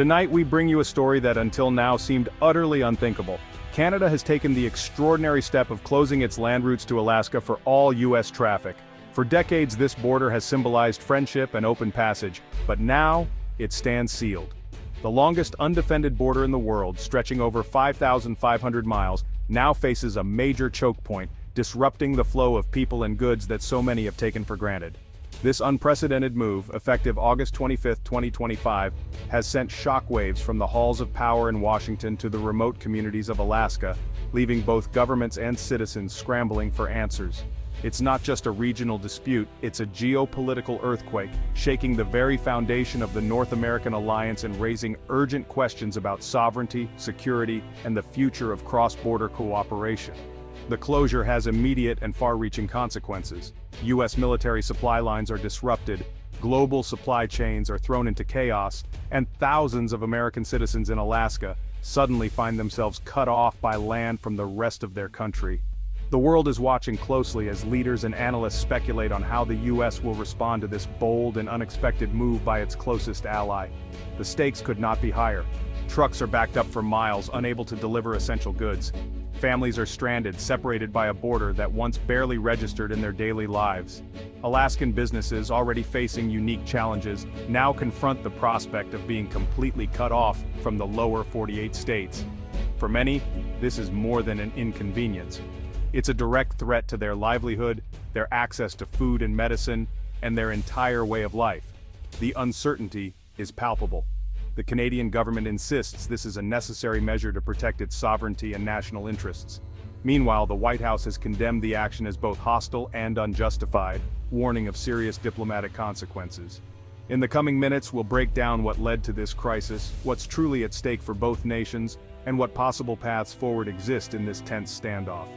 Tonight we bring you a story that until now seemed utterly unthinkable. Canada has taken the extraordinary step of closing its land routes to Alaska for all U.S. traffic. For decades this border has symbolized friendship and open passage, but now, it stands sealed. The longest undefended border in the world, stretching over 5,500 miles, now faces a major choke point, disrupting the flow of people and goods that so many have taken for granted. This unprecedented move, effective August 25, 2025, has sent shockwaves from the halls of power in Washington to the remote communities of Alaska, leaving both governments and citizens scrambling for answers. It's not just a regional dispute, it's a geopolitical earthquake, shaking the very foundation of the North American alliance and raising urgent questions about sovereignty, security, and the future of cross-border cooperation. The closure has immediate and far-reaching consequences. U.S. military supply lines are disrupted, global supply chains are thrown into chaos, and thousands of American citizens in Alaska suddenly find themselves cut off by land from the rest of their country. The world is watching closely as leaders and analysts speculate on how the U.S. will respond to this bold and unexpected move by its closest ally. The stakes could not be higher. Trucks are backed up for miles, unable to deliver essential goods. Families are stranded, separated by a border that once barely registered in their daily lives. Alaskan businesses, already facing unique challenges, now confront the prospect of being completely cut off from the lower 48 states. For many, this is more than an inconvenience. It's a direct threat to their livelihood, their access to food and medicine, and their entire way of life. The uncertainty is palpable. The Canadian government insists this is a necessary measure to protect its sovereignty and national interests. Meanwhile, the White House has condemned the action as both hostile and unjustified, warning of serious diplomatic consequences. In the coming minutes, we'll break down what led to this crisis, what's truly at stake for both nations, and what possible paths forward exist in this tense standoff.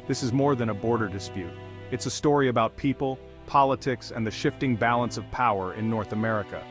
This is more than a border dispute. It's a story about people, politics, and the shifting balance of power in North America.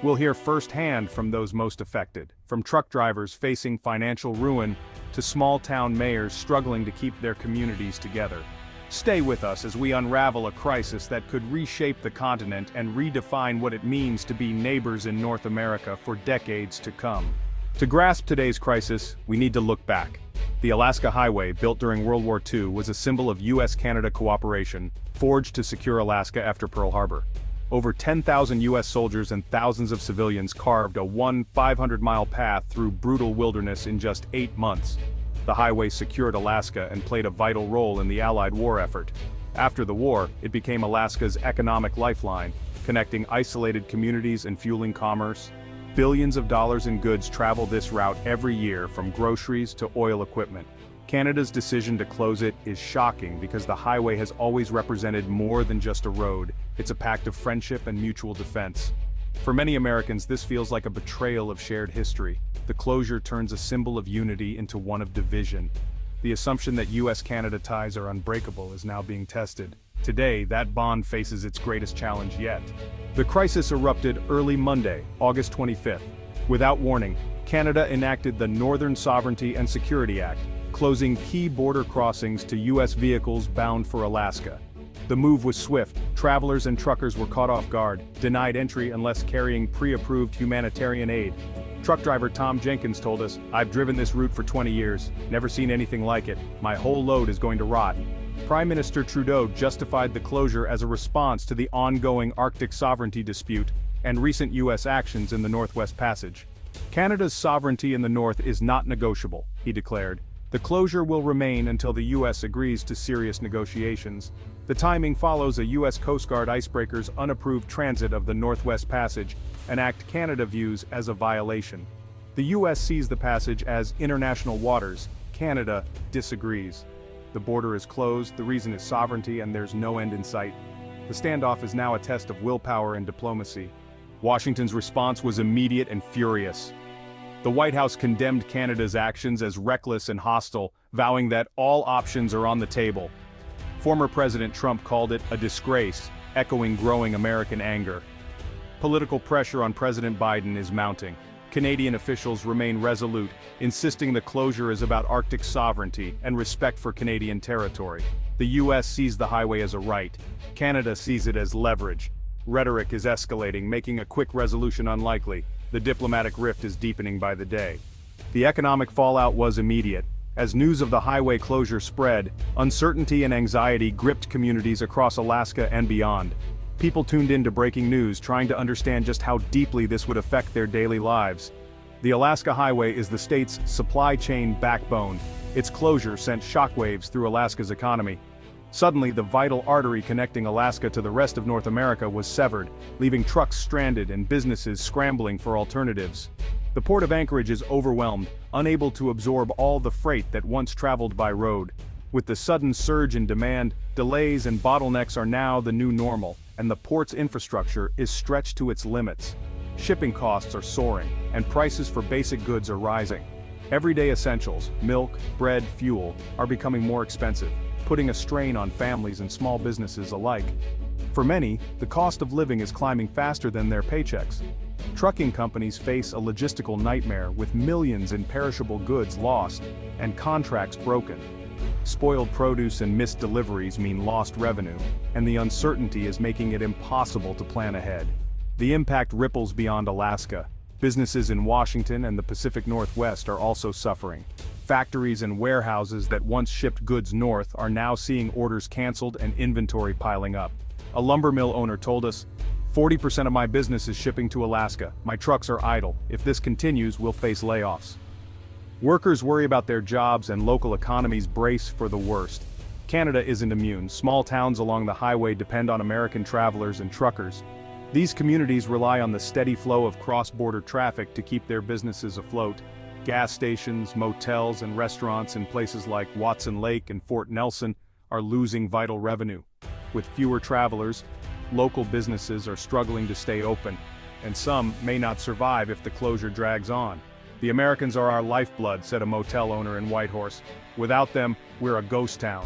We'll hear firsthand from those most affected, from truck drivers facing financial ruin to small-town mayors struggling to keep their communities together. Stay with us as we unravel a crisis that could reshape the continent and redefine what it means to be neighbors in North America for decades to come. To grasp today's crisis, we need to look back. The Alaska Highway, built during World War II, was a symbol of U.S.-Canada cooperation, forged to secure Alaska after Pearl Harbor. Over 10,000 U.S. soldiers and thousands of civilians carved a 500-mile path through brutal wilderness in just 8 months. The highway secured Alaska and played a vital role in the Allied war effort. After the war, it became Alaska's economic lifeline, connecting isolated communities and fueling commerce. Billions of dollars in goods travel this route every year, from groceries to oil equipment. Canada's decision to close it is shocking because the highway has always represented more than just a road. It's a pact of friendship and mutual defense. For many Americans, this feels like a betrayal of shared history. The closure turns a symbol of unity into one of division. The assumption that U.S.-Canada ties are unbreakable is now being tested. Today, that bond faces its greatest challenge yet. The crisis erupted early Monday, August 25th. Without warning, Canada enacted the Northern Sovereignty and Security Act, closing key border crossings to U.S. vehicles bound for Alaska. The move was swift. Travelers and truckers were caught off guard, denied entry unless carrying pre-approved humanitarian aid. Truck driver Tom Jenkins told us, "I've driven this route for 20 years, never seen anything like it. My whole load is going to rot." Prime Minister Trudeau justified the closure as a response to the ongoing Arctic sovereignty dispute and recent U.S. actions in the Northwest Passage. "Canada's sovereignty in the North is not negotiable," he declared. "The closure will remain until the U.S. agrees to serious negotiations." The timing follows a U.S. Coast Guard icebreaker's unapproved transit of the Northwest Passage, an act Canada views as a violation. The U.S. sees the passage as international waters. Canada disagrees. The border is closed, the reason is sovereignty, and there's no end in sight. The standoff is now a test of willpower and diplomacy. Washington's response was immediate and furious. The White House condemned Canada's actions as reckless and hostile, vowing that all options are on the table. Former President Trump called it a disgrace, echoing growing American anger. Political pressure on President Biden is mounting. Canadian officials remain resolute, insisting the closure is about Arctic sovereignty and respect for Canadian territory. The U.S. sees the highway as a right. Canada sees it as leverage. Rhetoric is escalating, making a quick resolution unlikely. the diplomatic rift is deepening by the day. The economic fallout was immediate. As news of the highway closure spread, uncertainty and anxiety gripped communities across Alaska and beyond. People tuned in to breaking news, trying to understand just how deeply this would affect their daily lives. The Alaska Highway is the state's supply chain backbone. Its closure sent shockwaves through Alaska's economy. Suddenly, the vital artery connecting Alaska to the rest of North America was severed, leaving trucks stranded and businesses scrambling for alternatives. The port of Anchorage is overwhelmed, unable to absorb all the freight that once traveled by road. With the sudden surge in demand, delays and bottlenecks are now the new normal, and the port's infrastructure is stretched to its limits. Shipping costs are soaring, and prices for basic goods are rising. Everyday essentials, milk, bread, fuel, are becoming more expensive, putting a strain on families and small businesses alike. For many, the cost of living is climbing faster than their paychecks. Trucking companies face a logistical nightmare with millions in perishable goods lost and contracts broken. Spoiled produce and missed deliveries mean lost revenue, and the uncertainty is making it impossible to plan ahead. The impact ripples beyond Alaska. Businesses in Washington and the Pacific Northwest are also suffering. Factories and warehouses that once shipped goods north are now seeing orders canceled and inventory piling up. A lumber mill owner told us, "40% of my business is shipping to Alaska. My trucks are idle. If this continues, we'll face layoffs." Workers worry about their jobs and local economies brace for the worst. Canada isn't immune. Small towns along the highway depend on American travelers and truckers. These communities rely on the steady flow of cross-border traffic to keep their businesses afloat. Gas stations, motels, and restaurants in places like Watson Lake and Fort Nelson are losing vital revenue. With fewer travelers, local businesses are struggling to stay open, and some may not survive if the closure drags on. "The Americans are our lifeblood," said a motel owner in Whitehorse. "Without them, we're a ghost town."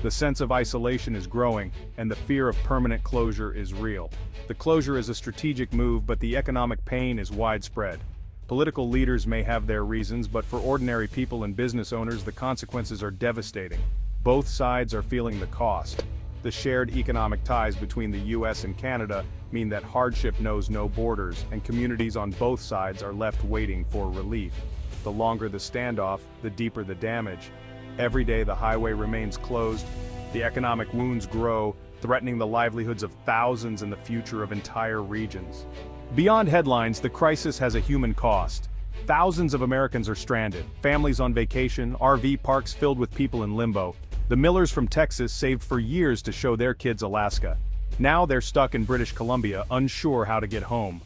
The sense of isolation is growing, and the fear of permanent closure is real. The closure is a strategic move, but the economic pain is widespread. Political leaders may have their reasons, but for ordinary people and business owners, the consequences are devastating. Both sides are feeling the cost. The shared economic ties between the US and Canada mean that hardship knows no borders, and communities on both sides are left waiting for relief. The longer the standoff, the deeper the damage. Every day the highway remains closed, the economic wounds grow, threatening the livelihoods of thousands and the future of entire regions. Beyond headlines, the crisis has a human cost. Thousands of Americans are stranded, families on vacation, RV parks filled with people in limbo. The Millers from Texas saved for years to show their kids Alaska. Now they're stuck in British Columbia, unsure how to get home.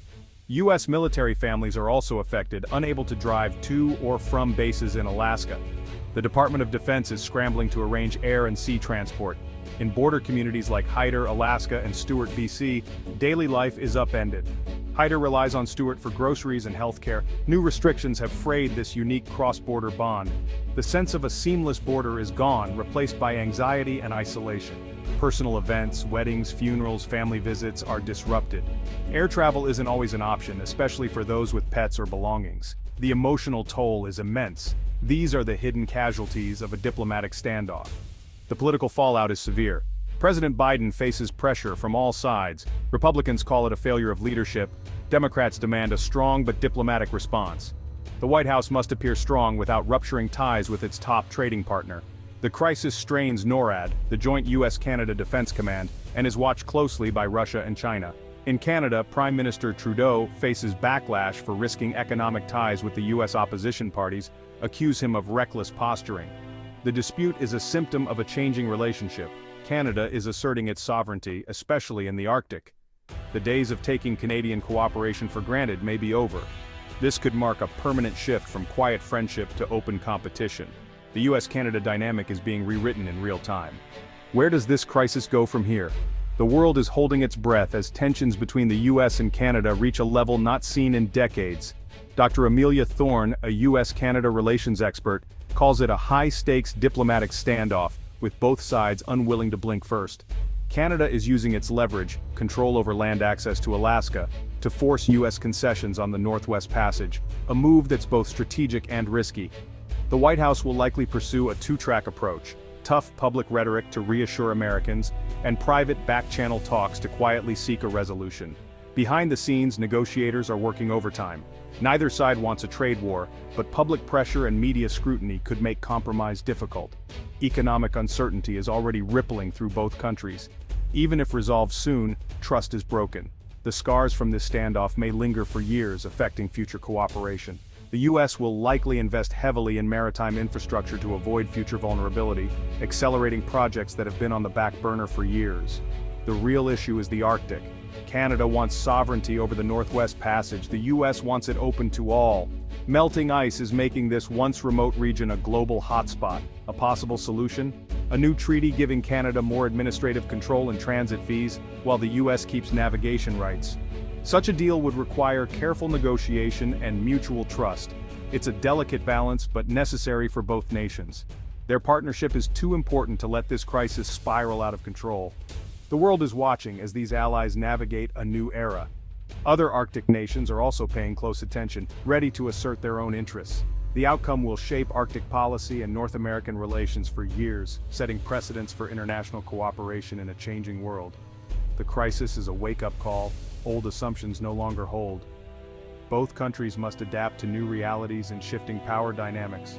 US military families are also affected, unable to drive to or from bases in Alaska. The Department of Defense is scrambling to arrange air and sea transport. In border communities like Hyder, Alaska and Stewart, BC, daily life is upended. Hyder relies on Stewart for groceries and healthcare. New restrictions have frayed this unique cross-border bond. The sense of a seamless border is gone, replaced by anxiety and isolation. Personal events, weddings, funerals, family visits are disrupted. Air travel isn't always an option, especially for those with pets or belongings. The emotional toll is immense. These are the hidden casualties of a diplomatic standoff. The political fallout is severe. President Biden faces pressure from all sides. Republicans call it a failure of leadership. Democrats demand a strong but diplomatic response. The White House must appear strong without rupturing ties with its top trading partner. The crisis strains NORAD, the joint US-Canada Defense Command, and is watched closely by Russia and China. In Canada, Prime Minister Trudeau faces backlash for risking economic ties with the US opposition parties, accuse him of reckless posturing. The dispute is a symptom of a changing relationship. Canada is asserting its sovereignty, especially in the Arctic. The days of taking Canadian cooperation for granted may be over. This could mark a permanent shift from quiet friendship to open competition. The US-Canada dynamic is being rewritten in real time. Where does this crisis go from here? The world is holding its breath as tensions between the US and Canada reach a level not seen in decades. Dr. Amelia Thorne, a US-Canada relations expert, calls it a high-stakes diplomatic standoff, with both sides unwilling to blink first. Canada is using its leverage, control over land access to Alaska, to force US concessions on the Northwest Passage, a move that's both strategic and risky. The White House will likely pursue a two-track approach: tough public rhetoric to reassure Americans, and private back-channel talks to quietly seek a resolution. Behind the scenes, negotiators are working overtime. Neither side wants a trade war, but public pressure and media scrutiny could make compromise difficult. Economic uncertainty is already rippling through both countries. Even if resolved soon, trust is broken. The scars from this standoff may linger for years, affecting future cooperation. The U.S. will likely invest heavily in maritime infrastructure to avoid future vulnerability, accelerating projects that have been on the back burner for years. The real issue is the Arctic. Canada wants sovereignty over the Northwest Passage. The U.S. wants it open to all. Melting ice is making this once remote region a global hotspot. A possible solution? A new treaty giving Canada more administrative control and transit fees, while the U.S. keeps navigation rights. Such a deal would require careful negotiation and mutual trust. It's a delicate balance, but necessary for both nations. Their partnership is too important to let this crisis spiral out of control. The world is watching as these allies navigate a new era. Other Arctic nations are also paying close attention, ready to assert their own interests. The outcome will shape Arctic policy and North American relations for years, setting precedents for international cooperation in a changing world. The crisis is a wake-up call. Old assumptions no longer hold. Both countries must adapt to new realities and shifting power dynamics.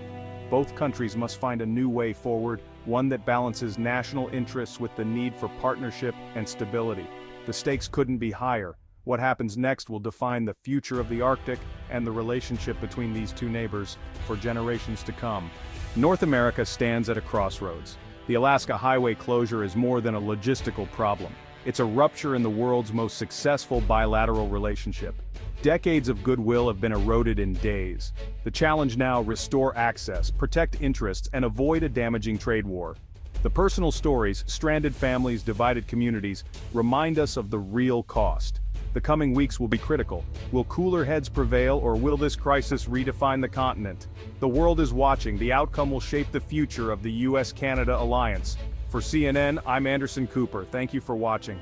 Both countries must find a new way forward, one that balances national interests with the need for partnership and stability. The stakes couldn't be higher. What happens next will define the future of the Arctic and the relationship between these two neighbors for generations to come. North America stands at a crossroads. The Alaska Highway closure is more than a logistical problem. It's a rupture in the world's most successful bilateral relationship. Decades of goodwill have been eroded in days. The challenge now: restore access, protect interests, and avoid a damaging trade war. The personal stories, stranded families, divided communities, remind us of the real cost. The coming weeks will be critical. Will cooler heads prevail, or will this crisis redefine the continent? The world is watching. The outcome will shape the future of the US-Canada alliance. For CNN, I'm Anderson Cooper. Thank you for watching.